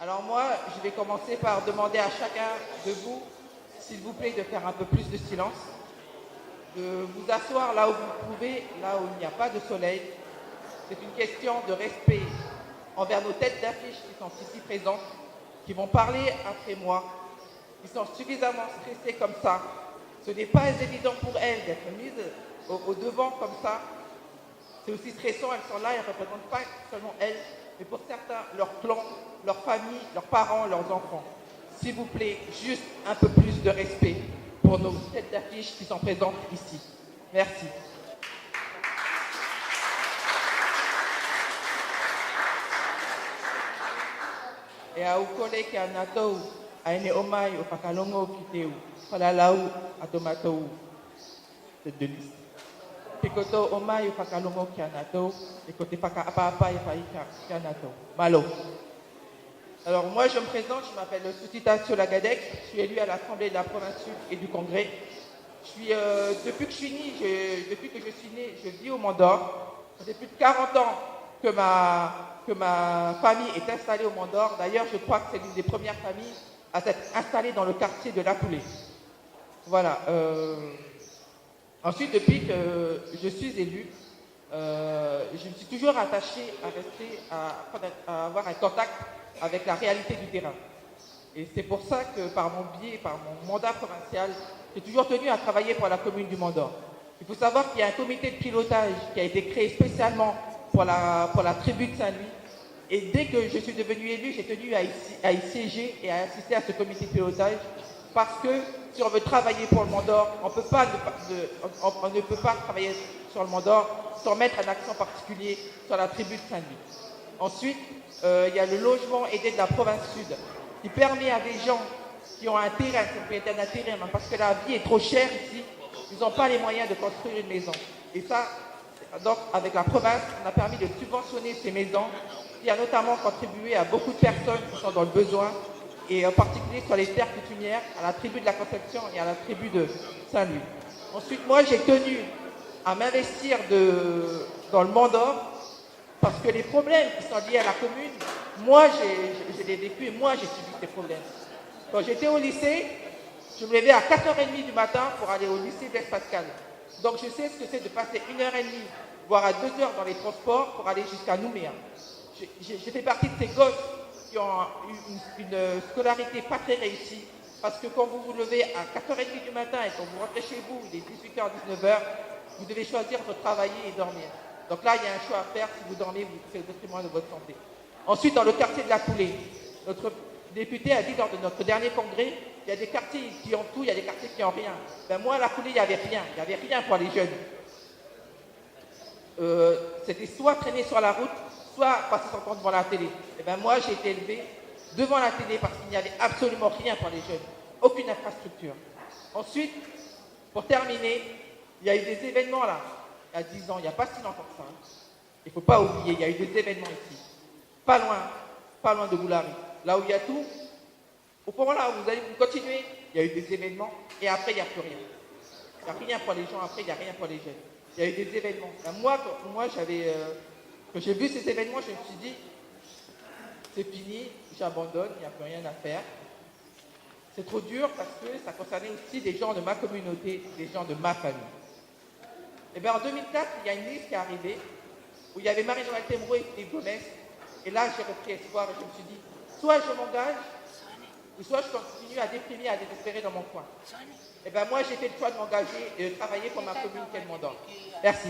Alors moi, je vais commencer par demander à chacun de vous, s'il vous plaît, de faire un peu plus de silence, de vous asseoir là où vous pouvez, là où il n'y a pas de soleil. C'est une question de respect envers nos têtes d'affiche qui sont ici présentes, qui vont parler après moi, qui sont suffisamment stressées comme ça. Ce n'est pas évident pour elles d'être mises au devant comme ça. C'est aussi stressant, elles sont là, elles ne représentent pas seulement elles, mais pour certains, leur clan, leur famille, leurs parents, leurs enfants. S'il vous plaît, juste un peu plus de respect pour nos têtes d'affiche qui sont présentes ici. Merci. E au kole ke ana tau, a ene o mai o whakalongo ki teu, whalalau a tomatou te delis. Pe koto o mai o whakalongo ki ana tau, e ko te whakaapapa e whaika ki ana tau. Malo. Alors moi je me présente, je m'appelle Soutita Tsolagadek, je suis élu à l'Assemblée de la province sud et du Congrès. Depuis que je suis né, je vis au Mandor. Ça fait plus de 40 ans que ma famille est installée au Mandor. D'ailleurs, je crois que c'est l'une des premières familles à s'être installée dans le quartier de La Coulée. Voilà. Ensuite, depuis que je suis élu, je me suis toujours attachée à avoir un contact avec la réalité du terrain. Et c'est pour ça que par mon mandat provincial, j'ai toujours tenu à travailler pour la commune du Mandor. Il faut savoir qu'il y a un comité de pilotage qui a été créé spécialement pour la tribu de Saint-Louis. Et dès que je suis devenu élu, j'ai tenu à y siéger et à assister à ce comité de pilotage. Parce que si on veut travailler pour le Mandor, on ne peut pas travailler sur le Mandor sans mettre un accent particulier sur la tribu de Saint-Louis. Ensuite, il y a le logement aidé de la province sud qui permet à des gens qui ont un terrain, qui peut être un terrain, parce que la vie est trop chère ici, ils n'ont pas les moyens de construire une maison. Et ça, donc avec la province, on a permis de subventionner ces maisons, qui a notamment contribué à beaucoup de personnes qui sont dans le besoin, et en particulier sur les terres coutumières, à la tribu de la Conception et à la tribu de Saint-Louis. Ensuite, moi, j'ai tenu à m'investir dans le Mandor, parce que les problèmes qui sont liés à la commune, moi, je les ai vécus et moi, j'ai subi ces problèmes. Quand j'étais au lycée, je me levais à 4h30 du matin pour aller au lycée Blaise Pascal. Donc, je sais ce que c'est de passer 1h30, voire à 2h dans les transports pour aller jusqu'à Nouméa. J'ai fait partie de ces gosses qui ont eu une scolarité pas très réussie, parce que quand vous vous levez à 4h30 du matin et quand vous rentrez chez vous, il est 18h, 19h, vous devez choisir entre travailler et dormir. Donc là, il y a un choix à faire. Si vous dormez, vous faites au détriment de votre santé. Ensuite, dans le quartier de La Coulée, notre député a dit lors de notre dernier congrès, il y a des quartiers qui ont tout, il y a des quartiers qui n'ont rien. Ben moi, à La Coulée, il n'y avait rien. Il n'y avait rien pour les jeunes. C'était soit traîner sur la route, soit passer son temps devant la télé. Et ben moi, j'ai été élevé devant la télé parce qu'il n'y avait absolument rien pour les jeunes. Aucune infrastructure. Ensuite, pour terminer, il y a eu des événements là. Il y a 10 ans, il n'y a pas si longtemps que ça. Il ne faut pas oublier, il y a eu des événements ici. Pas loin de Boulari. Là où il y a tout, au moment là où vous continuez, il y a eu des événements et après, il n'y a plus rien. Il n'y a rien pour les gens, après, il n'y a rien pour les jeunes. Il y a eu des événements. Ben, quand j'ai vu ces événements, je me suis dit, c'est fini, j'abandonne, il n'y a plus rien à faire. C'est trop dur parce que ça concernait aussi des gens de ma communauté, des gens de ma famille. Et bien en 2004, il y a une liste qui est arrivée où il y avait Marie-Joëlle Temreau et Philippe Gomez. Et là, j'ai repris espoir et je me suis dit, soit je m'engage, ou soit je continue à déprimer, à désespérer dans mon coin. Et bien moi, j'ai fait le choix de m'engager et de travailler pour ma commune qu'elle m'endort. Merci.